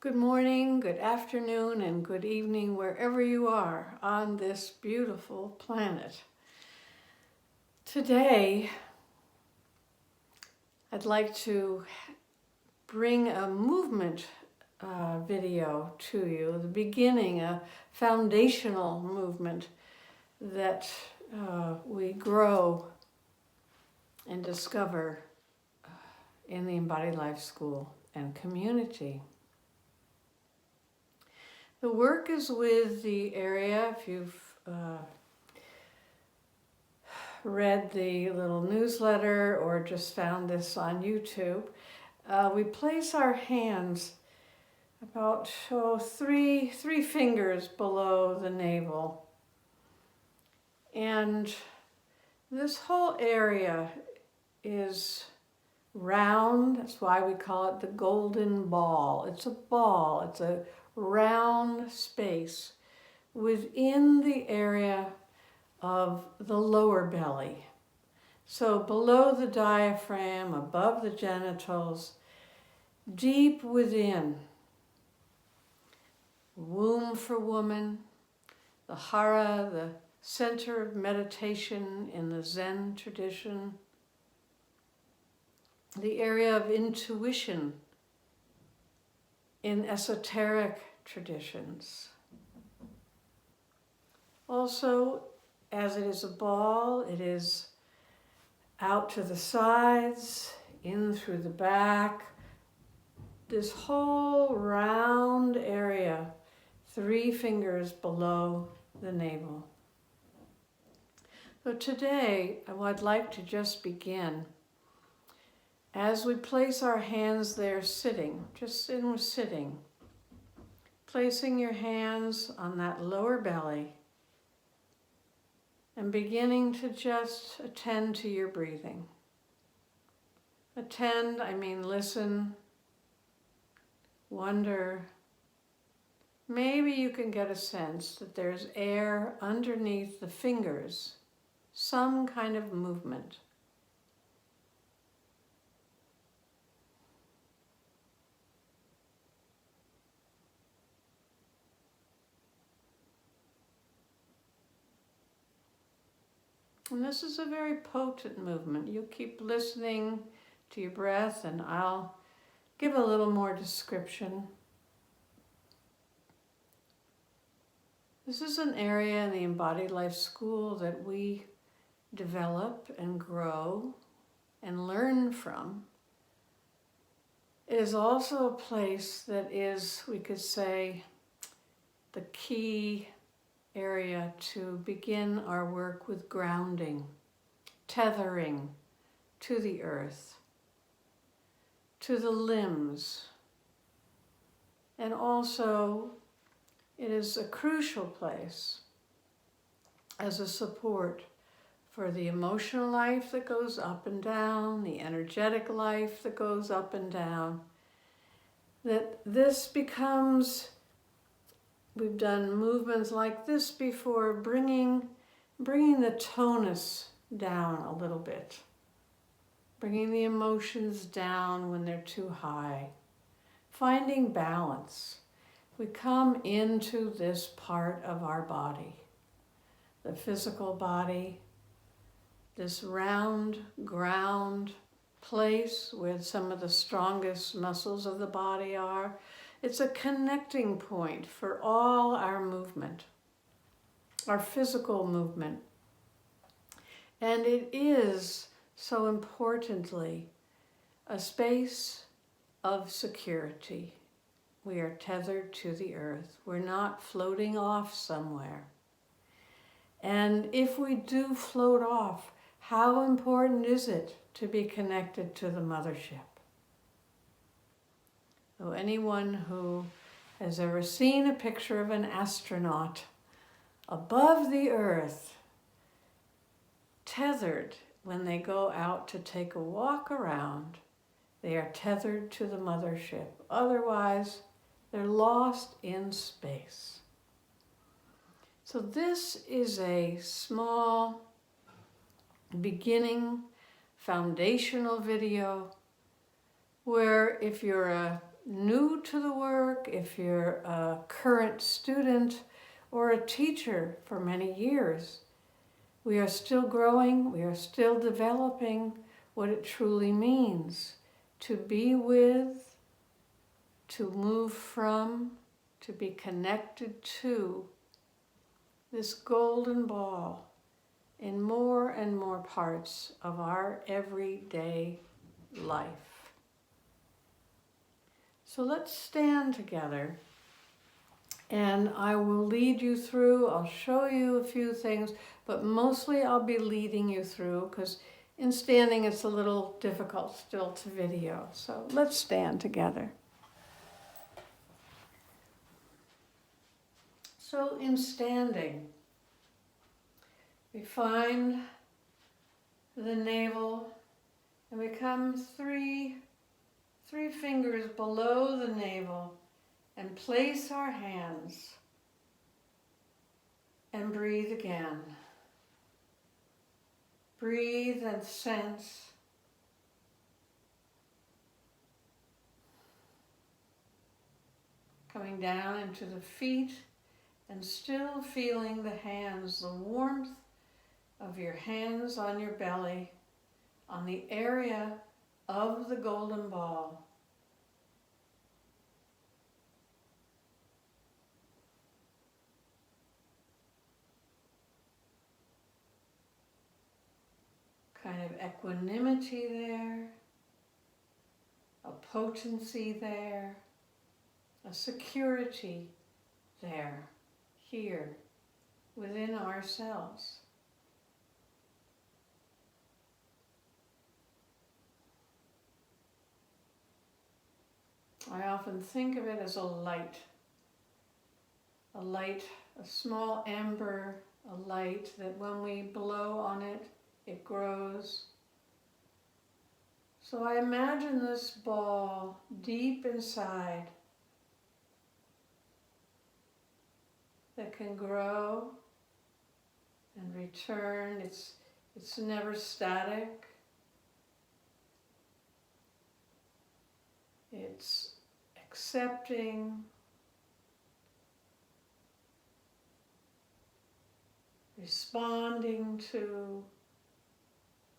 Good morning, good afternoon, and good evening, wherever you are on this beautiful planet. Today, I'd like to bring a movement video to you, the beginning, a foundational movement that we grow and discover in the Embodied Life School and community. The work is with the area, if you've read the little newsletter or just found this on YouTube, we place our hands about three fingers below the navel. And this whole area is round. That's why we call it the golden ball. It's a ball. It's a round space within the area of the lower belly. So below the diaphragm, above the genitals, deep within. Womb for woman, the hara, the center of meditation in the Zen tradition, the area of intuition in esoteric traditions. Also, as it is a ball, it is out to the sides, in through the back, this whole round area, 3 fingers below the navel. So today, I'd like to just begin. As we place our hands there sitting, just in sitting, placing your hands on that lower belly and beginning to just attend to your breathing. Attend, I mean listen, wonder. Maybe you can get a sense that there's air underneath the fingers, some kind of movement. And this is a very potent movement. You keep listening to your breath and I'll give a little more description. This is an area in the Embodied Life School that we develop and grow and learn from. It is also a place that is, we could say, the key area to begin our work with grounding, tethering to the earth, to the limbs. And also, it is a crucial place as a support for the emotional life that goes up and down, the energetic life that goes up and down, that this becomes, we've done movements like this before, bringing the tonus down a little bit, bringing the emotions down when they're too high, finding balance. We come into this part of our body, the physical body, this round ground place where some of the strongest muscles of the body are. It's a connecting point for all our movement, our physical movement. And it is, so importantly, a space of security. We are tethered to the earth. We're not floating off somewhere. And if we do float off, how important is it to be connected to the mothership? So anyone who has ever seen a picture of an astronaut above the earth, tethered when they go out to take a walk around, they are tethered to the mothership. Otherwise, they're lost in space. So this is a small beginning foundational video where if you're a new to the work, if you're a current student or a teacher for many years, we are still growing, we are still developing what it truly means to be with, to move from, to be connected to this golden ball in more and more parts of our everyday life. So let's stand together and I will lead you through. I'll show you a few things, but mostly I'll be leading you through because in standing it's a little difficult still to video. So let's stand together. So in standing, we find the navel and we come three fingers below the navel and place our hands and breathe again. Breathe and sense. Coming down into the feet and still feeling the hands, the warmth of your hands on your belly, on the area of the golden ball. Kind of equanimity there, a potency there, a security there, here, within ourselves. I often think of it as a light, a small amber, a light that when we blow on it, it grows. So I imagine this ball deep inside that can grow and return. It's never static. It's accepting, responding to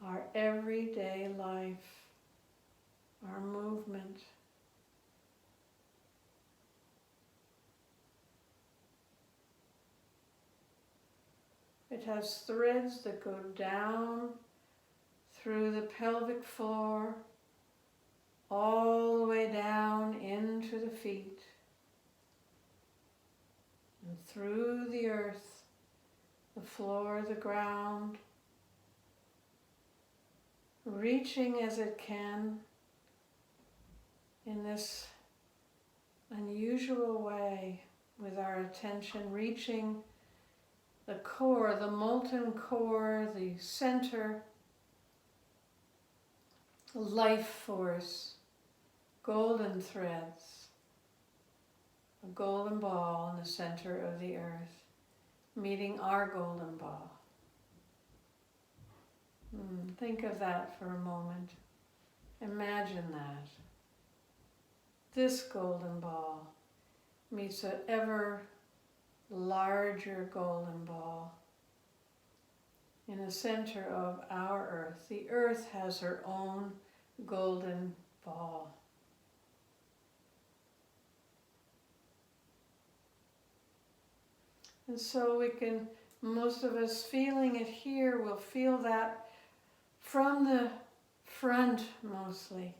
our everyday life, our movement. It has threads that go down through the pelvic floor, all the way down into the feet, and through the earth, the floor, the ground, reaching as it can in this unusual way with our attention, reaching the core, the molten core, the center, life force, golden threads, a golden ball in the center of the earth, meeting our golden ball. Think of that for a moment. Imagine that. This golden ball meets an ever larger golden ball in the center of our earth. The earth has her own golden ball. And so we can, most of us feeling it here, will feel that from the front mostly.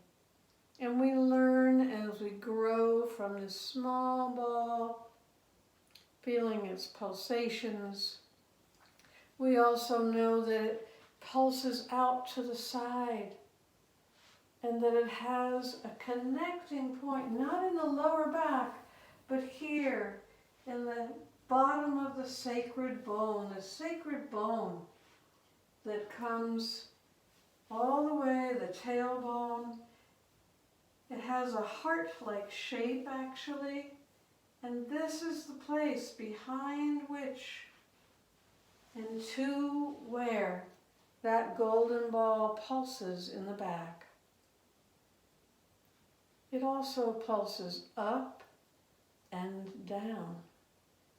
And we learn as we grow from this small ball, feeling its pulsations. We also know that it pulses out to the side and that it has a connecting point, not in the lower back, but here in the bottom of the sacred bone that comes all the way, the tailbone. It has a heart-like shape actually, and this is the place behind which and to where that golden ball pulses in the back. It also pulses up and down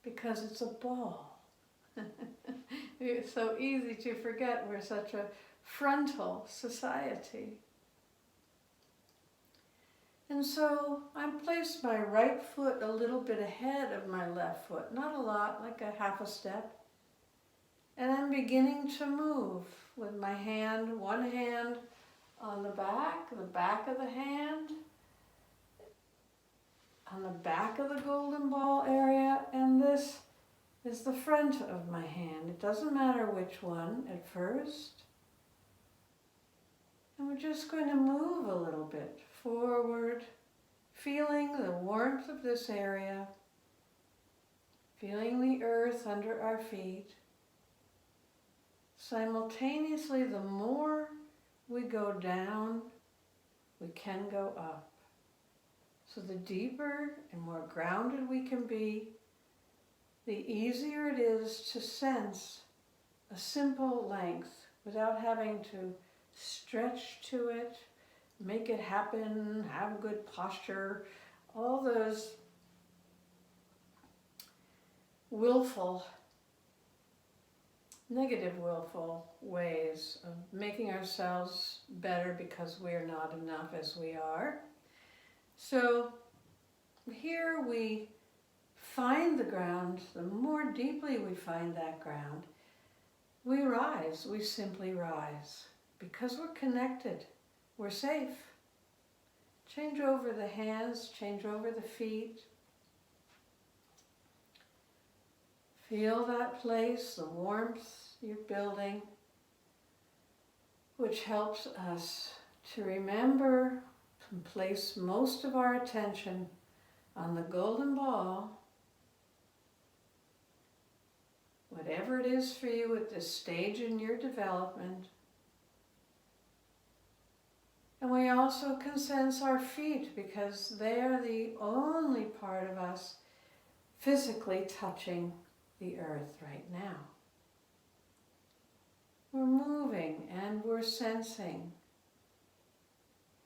because it's a ball. It's so easy to forget we're such a frontal society. And so I placed my right foot a little bit ahead of my left foot, not a lot, like a half a step. And I'm beginning to move with my hand, one hand on the back of the hand, on the back of the golden ball area, and this is the front of my hand. It doesn't matter which one at first. And we're just going to move a little bit forward, feeling the warmth of this area, feeling the earth under our feet. Simultaneously, the more we go down, we can go up. So the deeper and more grounded we can be, the easier it is to sense a simple length without having to stretch to it, make it happen, have good posture, all those negative willful ways of making ourselves better because we're not enough as we are. So here we find the ground. The more deeply we find that ground, we rise. We simply rise because we're connected. We're safe. Change over the hands, change over the feet. Feel that place, the warmth you're building, which helps us to remember and place most of our attention on the golden ball, whatever it is for you at this stage in your development. And we also can sense our feet because they are the only part of us physically touching the earth right now. We're moving and we're sensing.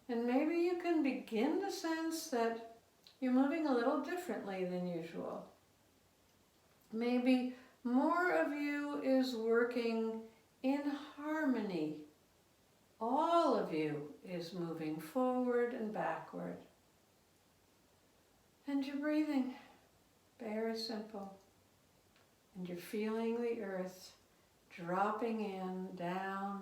And maybe you can begin to sense that you're moving a little differently than usual. Maybe more of you is working in harmony. All of you is moving forward and backward. And you're breathing. Very simple. And you're feeling the earth dropping in, down,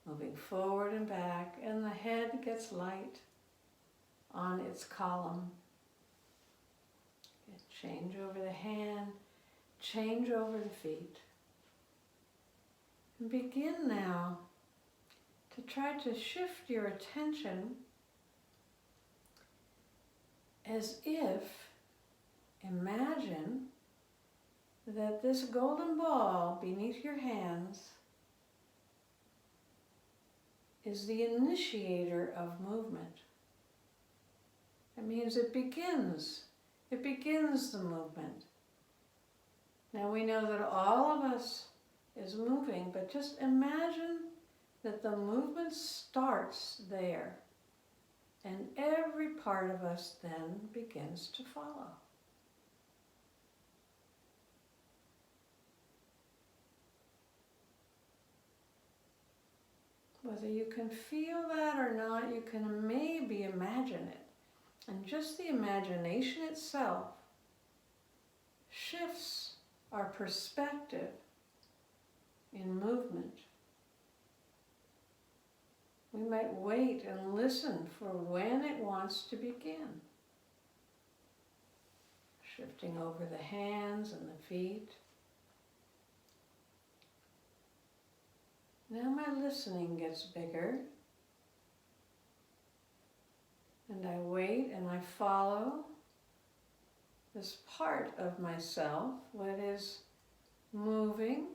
moving forward and back, and the head gets light on its column. Change over the hand, change over the feet. And begin now to try to shift your attention as if, imagine that this golden ball beneath your hands is the initiator of movement. It means it begins the movement. Now we know that all of us is moving, but just imagine that the movement starts there, and every part of us then begins to follow. Whether you can feel that or not, you can maybe imagine it. And just the imagination itself shifts our perspective in movement. We might wait and listen for when it wants to begin. Shifting over the hands and the feet. Now my listening gets bigger. And I wait and I follow this part of myself, what is moving.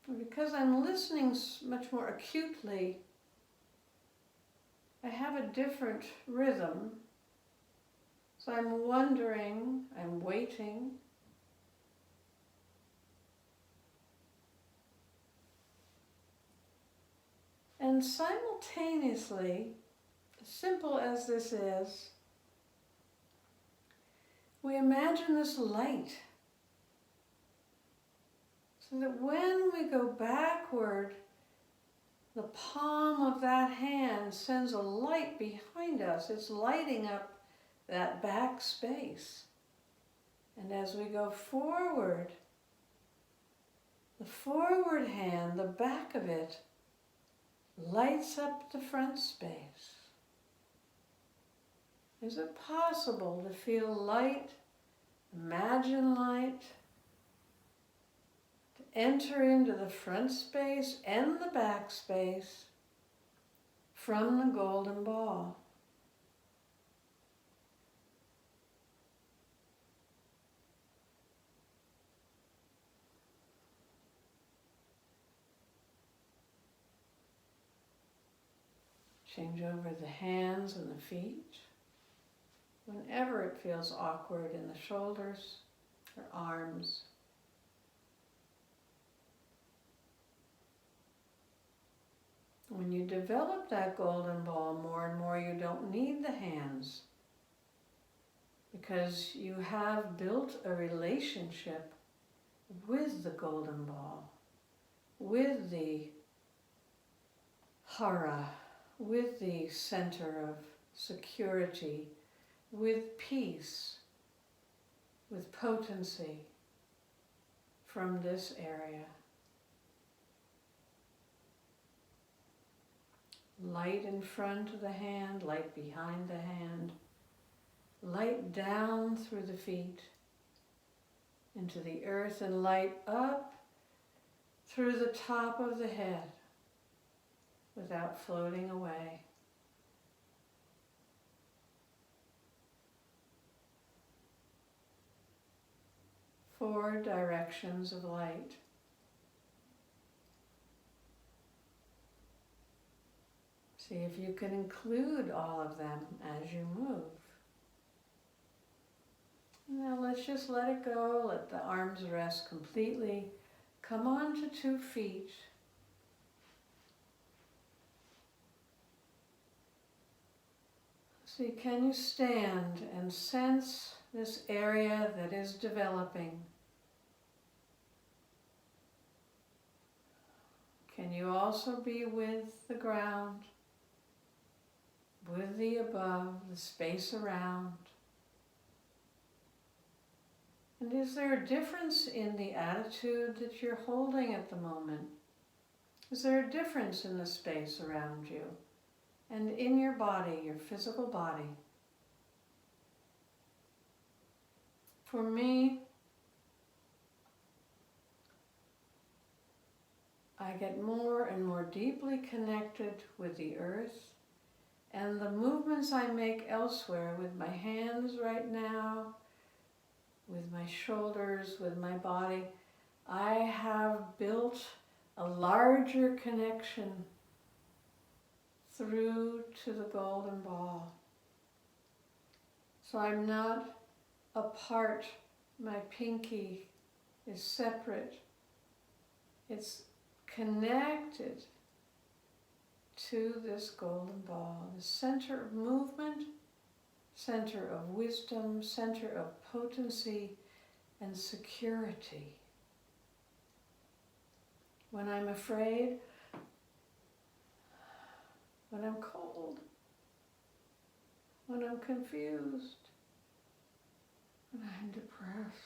And because I'm listening much more acutely, I have a different rhythm. So I'm wondering, I'm waiting. And simultaneously, as simple as this is, we imagine this light. So that when we go backward, the palm of that hand sends a light behind us. It's lighting up that back space. And as we go forward, the forward hand, the back of it, lights up the front space. Is it possible to feel light, imagine light, to enter into the front space and the back space from the golden ball? Change over the hands and the feet. Whenever it feels awkward in the shoulders or arms. When you develop that golden ball more and more, you don't need the hands because you have built a relationship with the golden ball, with the hara, with the center of security, with peace, with potency from this area. Light in front of the hand, light behind the hand, light down through the feet into the earth, and light up through the top of the head without floating away. Four directions of light. See if you can include all of them as you move. Now let's just let it go, let the arms rest completely. Come on to 2 feet. See, can you stand and sense this area that is developing? Can you also be with the ground, with the above, the space around? And is there a difference in the attitude that you're holding at the moment? Is there a difference in the space around you and in your body, your physical body? For me, I get more and more deeply connected with the earth, and the movements I make elsewhere with my hands right now, with my shoulders, with my body, I have built a larger connection through to the golden ball. So I'm not apart, my pinky is separate. It's connected to this golden ball, the center of movement, center of wisdom, center of potency and security. When I'm afraid, when I'm cold, when I'm confused, when I'm depressed,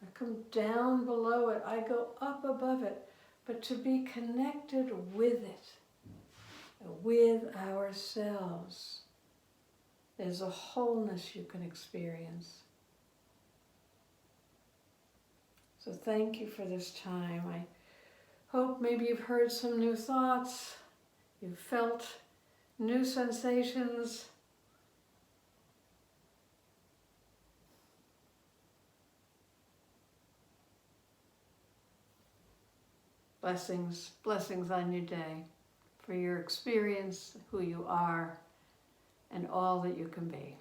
I come down below it, I go up above it, but to be connected with it, with ourselves. There's a wholeness you can experience. So thank you for this time. I hope maybe you've heard some new thoughts, you've felt new sensations. Blessings, blessings on your day, for your experience, who you are, and all that you can be.